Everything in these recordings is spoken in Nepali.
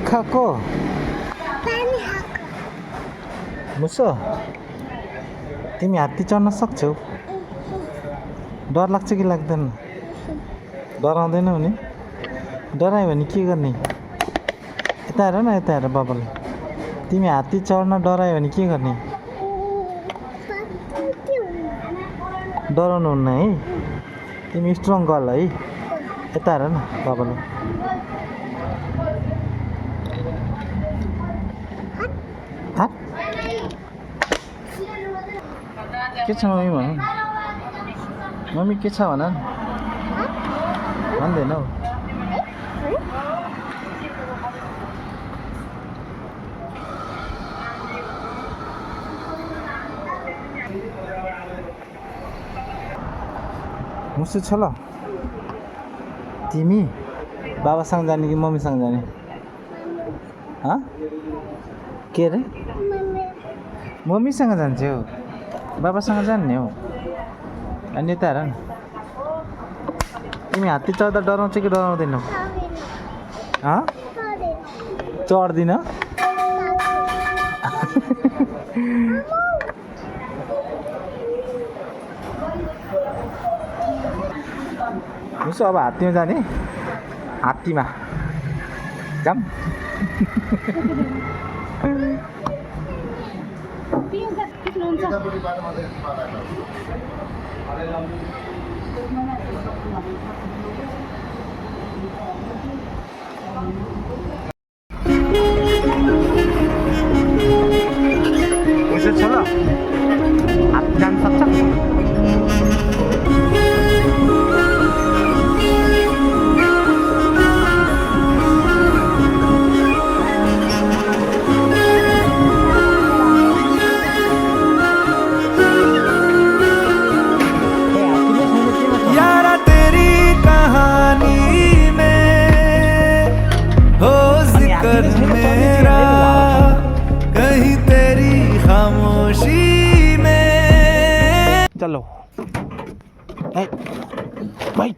खाएको मुसो तिमी हात्ती चढ्न सक्छौ डर लाग्छ कि लाग्दैन डराउँदैनौ नि डरायो भने के गर्ने यता हेर न यता हेर बाबाले तिमी हात्ती चढ्न डरायो भने के गर्ने डराउनु हुन्न है तिमी स्ट्रङ गर्ल है यता हेर न बाबाले के छ मम्मी भन मम्मी के छ भन भन्दैन हौ मुसु छ ल तिमी बाबासँग जाने कि मम्मीसँग जाने के अरे मम्मीसँग जान्छौ बाबासँग जाने हो अनि यता हेर न तिमी हात्ती चढ्दा डराउँछ कि डराउँदैनौ चढ्दिन उसो अब हात्तीमा जाने हात्तीमा जाम उसो छ ल हात्ती जान सक्छ मेरा कहीं तेरी खामोशी में चलो भाइ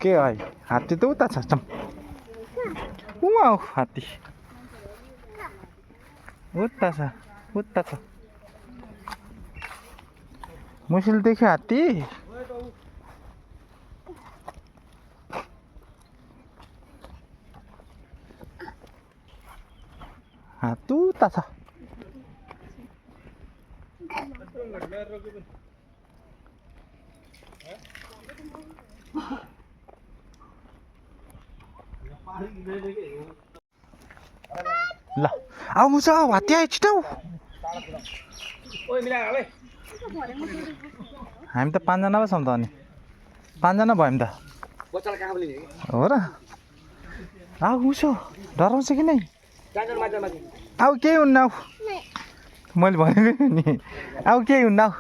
के भाइ हात्ती त उता छ हात्ती उता छ मुसिल देख्यो हात्ती हात्ती उता छ ल आऊ मुसा हात्ती आयो छिटो हामी त 5 जना पो छौँ त अनि 5 जना भयौँ त हो र आऊ मुसो डराउँछ कि नै आऊ केही हुन्न आऊ मैले भनेको नि आऊ केही हुन्न आऊ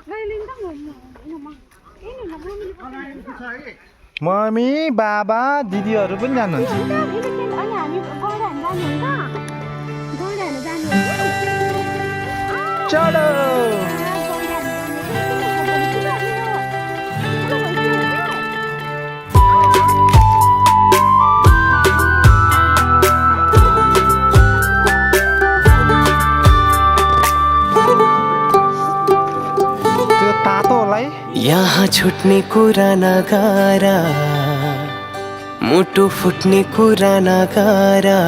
मम्मी बाबा दिदीहरू पनि जानुहुन्छ चलो यहाँ छुट्ने कुरा नगारा मुटु फुट्ने कुरा नगारा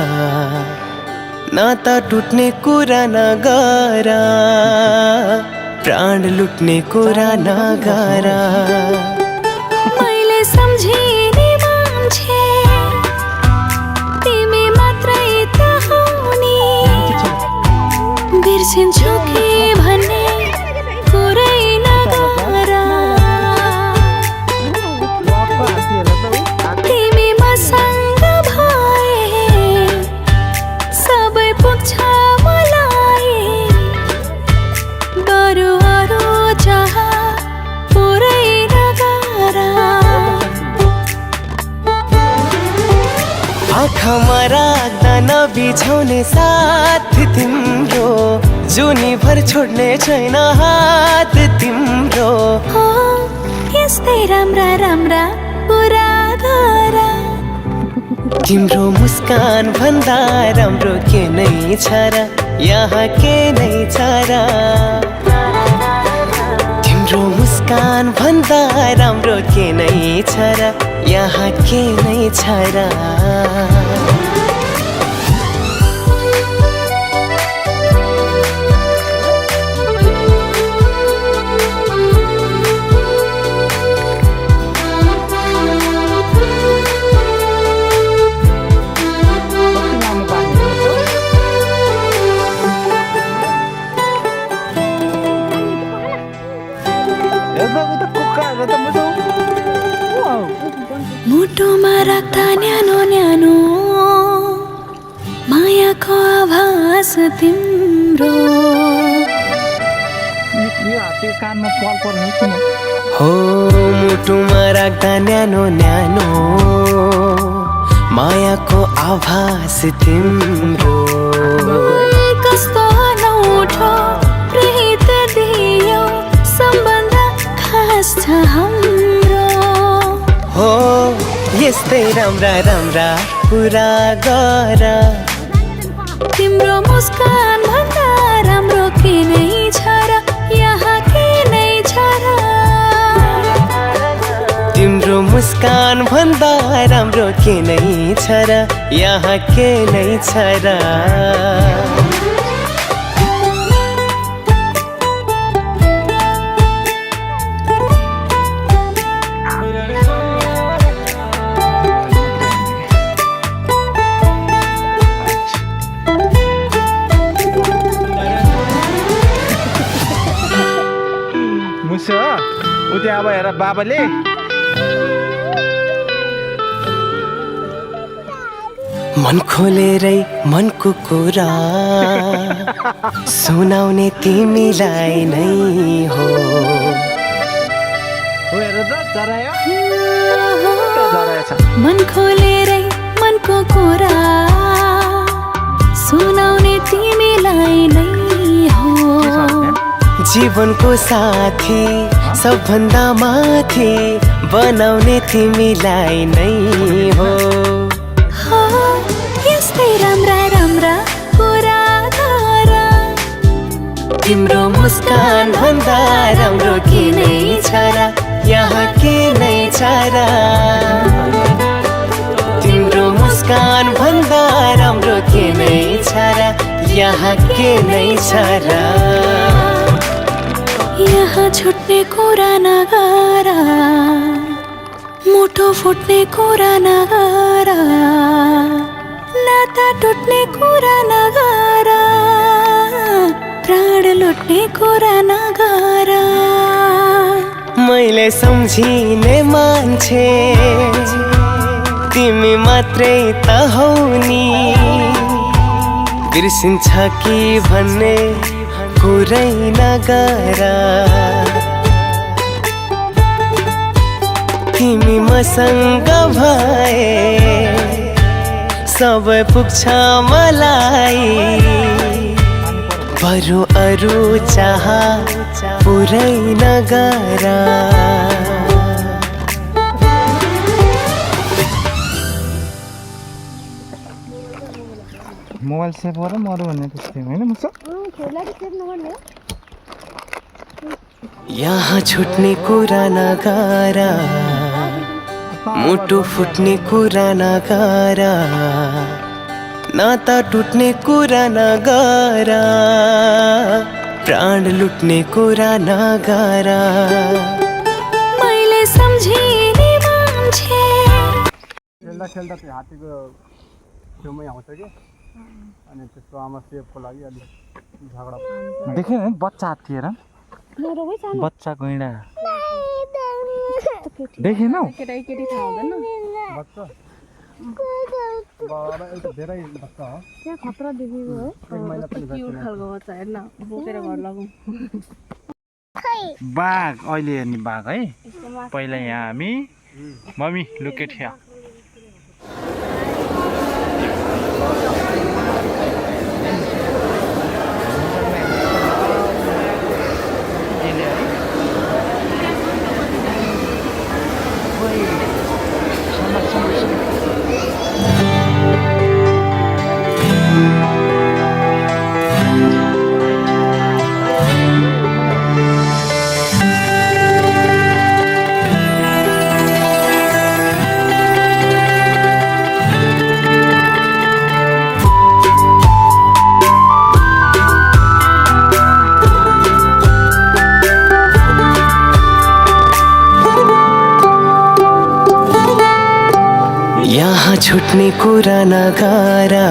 नाता टुट्ने कुरा नगारा प्राण लुट्ने कुरा नगारा मैले सम्झिने मान्छे तिमी मात्रै त हौ नि बिर्सिन्छु कि भन्ने कुरै नगारा तिमी मसँग भए सबै पुग्छ मलाई बरु अरू चाह पुरै नगारा आँखामा राख्दा नबिछाउने साथ तिम्रो जुनीभर छोड्ने छैन हात तिम्रो यस्तै राम्रा राम्रा कुरा गर तिम्रो मुस्कान भन्दा राम्रो के नै छ र यहाँ के नै छ र तिम्रो मुस्कान भन्दा राम्रो के नै छ र यहाँ के नै छ र मुटुमा राख्दा न्यानो न्यानो मायाको आभास तिम्रो कानमा पल पर्ने किन हो मुटुमा राख्दा न्यानो न्यानो मायाको आभास तिम्रो कस्तो अनौठो प्रीत दियो सम्बन्ध खास छ हाम्रो हो यस्तै राम्रा राम्रा कुरा गर तिम्रो मुस्कान भन्दा राम्रो के नै छ र यहाँ के नै छ र तिम्रो मुस्कान भन्दा राम्रो के नै छ र यहाँ के नै छ र मुसा उति अब हेर बाबाले मन खोलेरै मनको कुरा सुनाउने तिमीलाई नै हो हेर त चरायो मन खोलेरै मनको कुरा सुनाउने तिमीलाई नै हो जीवनको साथी सबभन्दा माथि बनाउने तिमीलाई नै हो यस्तै राम्रा राम्रा कुरा गर तिम्रो मुस्कान भन्दा राम्रो के नै छ र यहाँ के नै छ र तिम्रो मुस्कान भन्दा राम्रो के नै छ र यहाँ के नै छ र यहाँ छुट्ने कुरा नगर मुटु फुट्ने कुरा नगर नाता टुट्ने कुरा नगर प्राण लुट्ने कुरा नगर मैले सम्झिने मान्छे तिमी मात्रै त हौ नि बिर्सिन्छ कि भन्ने कुरै नगर तिमी मसँग भए सबै पुग्छ मलाई बरु अरू चाह पुरै नगर मोबाइल सेभ गर मरु भन्ने त्यस्तै होइन मुसा यहाँ छुट्ने कुरा नगर मुटु फुट्ने कुरा नगर नाता टुट्ने कुरा नगर प्राण लुट्ने कुरा नगर मैले सम्झिने मान्छे खेल्दा खेल्दा त्यो हात्तीको छेउमै आउँछ कि अनि त्यसको आमा सेफको लागि अलिक झगडा देखेन नि बच्चा हात्ती हेर बच्चा गैँडा देखेनौ केटी थाहा हुँदैन बच्चा एउटा धेरै बच्चा हो त्यहाँ खतरा देखेको हो एक महिना पनि क्युट खालको बच्चा हेर्न बोकेर घर लगौँ बाघ अहिले हेर्ने बाघ है पहिला यहाँ हामी मम्मी लुकेट थियौँ यहाँ छुट्ने कुरा नगरा,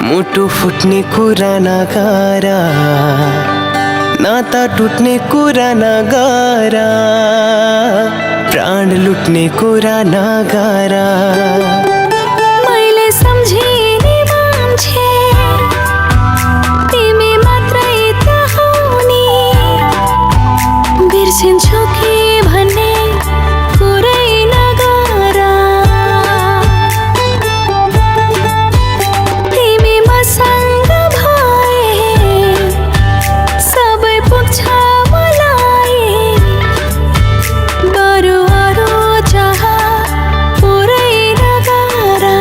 मुटु फुट्ने कुरा नगरा, नाता टुट्ने कुरा नगरा, प्राण लुट्ने कुरा नगरा। मैले सम्झिने मान्छे तिमी मात्रै त हौ नि, बिर्सिन्छु कि भन्ने कुरै नगरा। तिमी मसँग भए सबै पुग्छ मलाई, बरु अरू चाह पुरै नगरा।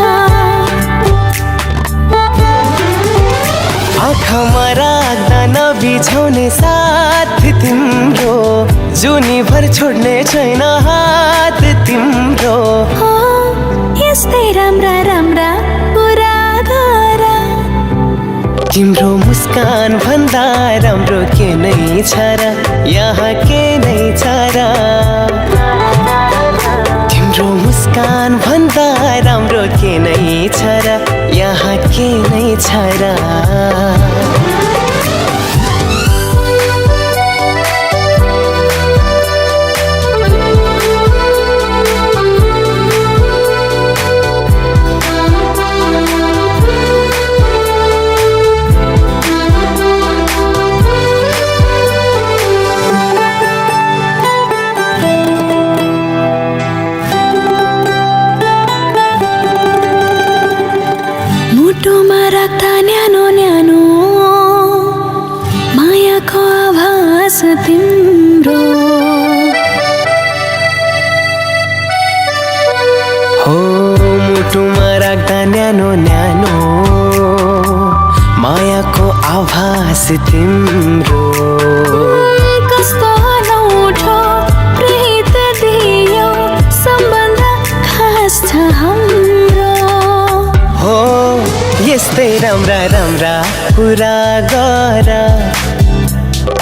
आँखामा राख्दा नबिछाउने साथ तिम्रो, जुनीभर छोड्ने छैन हात तिम्रो। हो यस्तै राम्रा राम्रा कुरा गर, तिम्रो मुस्कान भन्दा राम्रो के नै छ र, यहाँ के नै छ र। तिम्रो मुस्कान भन्दा राम्रो के नै छ र, यहाँ के नै छ र। मुटुमा राख्दा न्यानो न्यानो मायाको आभास तिम्रो। हो मुटुमा राख्दा न्यानो न्यानो मायाको आभास तिम्रो। कस्तो अनौठो प्रीत दियो, सम्बन्ध खास छ हाम्रो। हो यस्तै राम्रा राम्रा कुरा गर,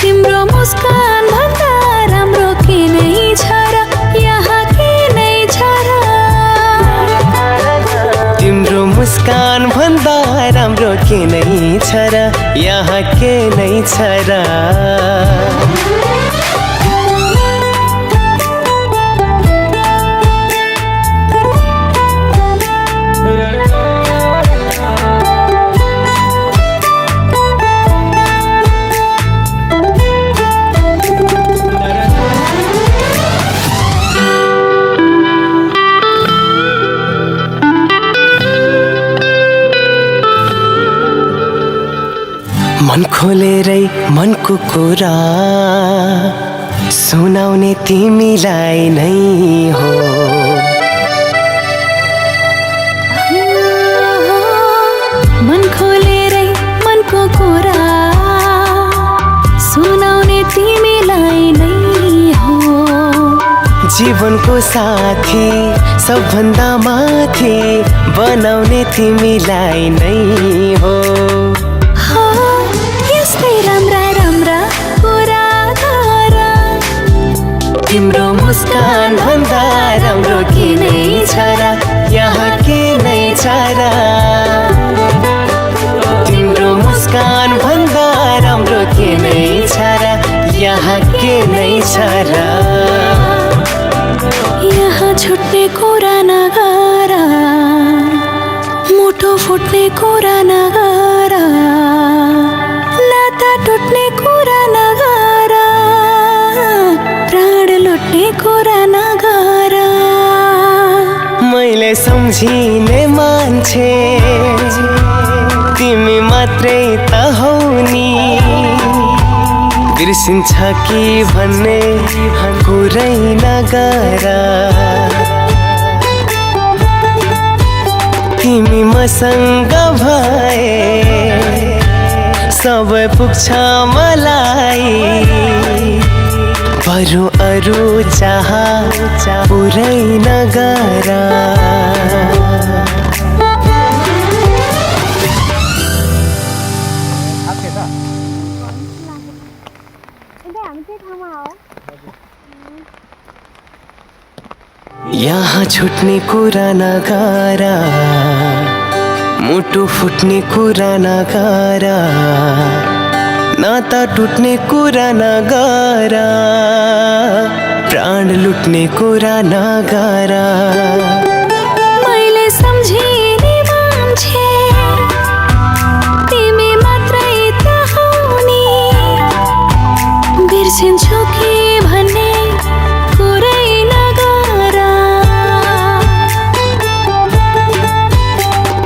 तिम्रो मुस्कान भन्दा राम्रो के नै छ र, यहाँ के नै छ र। तिम्रो मुस्कान भन्दा राम्रो के नै छ र, यहाँ के नै छ र। मन खोलेरै मनको कुरा सुनाउने तिमीलाई नै हो। मन खोलेरै मनको कुरा सुनाउने तिमीलाई नै हो। जीवनको साथी सबभन्दा माथि बनाउने तिमीलाई नै हो। यस्तै राम्रा राम्रा कुरा गर, तिम्रो मुस्कान भन्दा राम्रो के नै छ र, यहाँ के नै छ र। तिम्रो मुस्कान भन्दा राम्रो के नै छ र, यहाँ के नै छ र। यहाँ छुट्ने कुरा नगर, मुटु फुट्ने कुरा नगर, नाता टुट्ने कुरा नगर, प्राण लुट्ने कुरा नगर। मैले सम्झिने मान्छे तिमी मात्रै त हौ नि, बिर्सिन्छ कि भन्ने कुरै नगर। तिमी मसँग भए सबै पुग्छ मलाई, बरु अरू चाह पुरै नगर। यहाँ छुट्ने कुरा नगारा, मुटु फुट्ने कुरा नगारा, नाता टुट्ने कुरा नगारा, प्राण लुट्ने कुरा नगारा। मैले सम्झिने मान्छे तिमी मात्रै त हौ नि, बिर्सिन्छु कि भन्ने कुरै नगरा।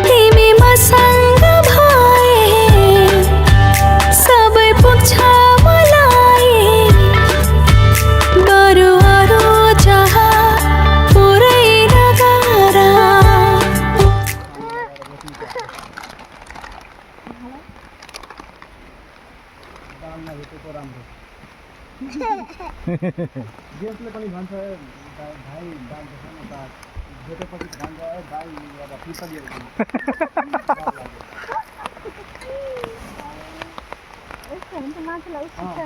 तिमी मसँग भए सबै पुग्छ मलाई, बरु अरू चाह पुरै नगरा। जेन्सले पनि भन्छ भाइ दाल देखाउन त भेटेपछि भन्छ भाइ अब पिपलिएर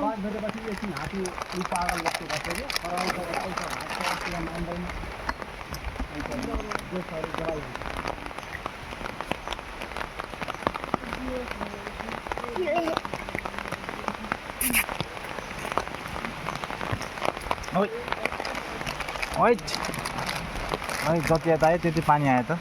बात भेटेपछि एकछिन हात्ती पागल जस्तो गर्छ कि कराउँछ पैसा भाग्छ कुरा मान्दैन देशहरू गराइन्छ। ओइ जति यता आयो त्यति पानी आयो त।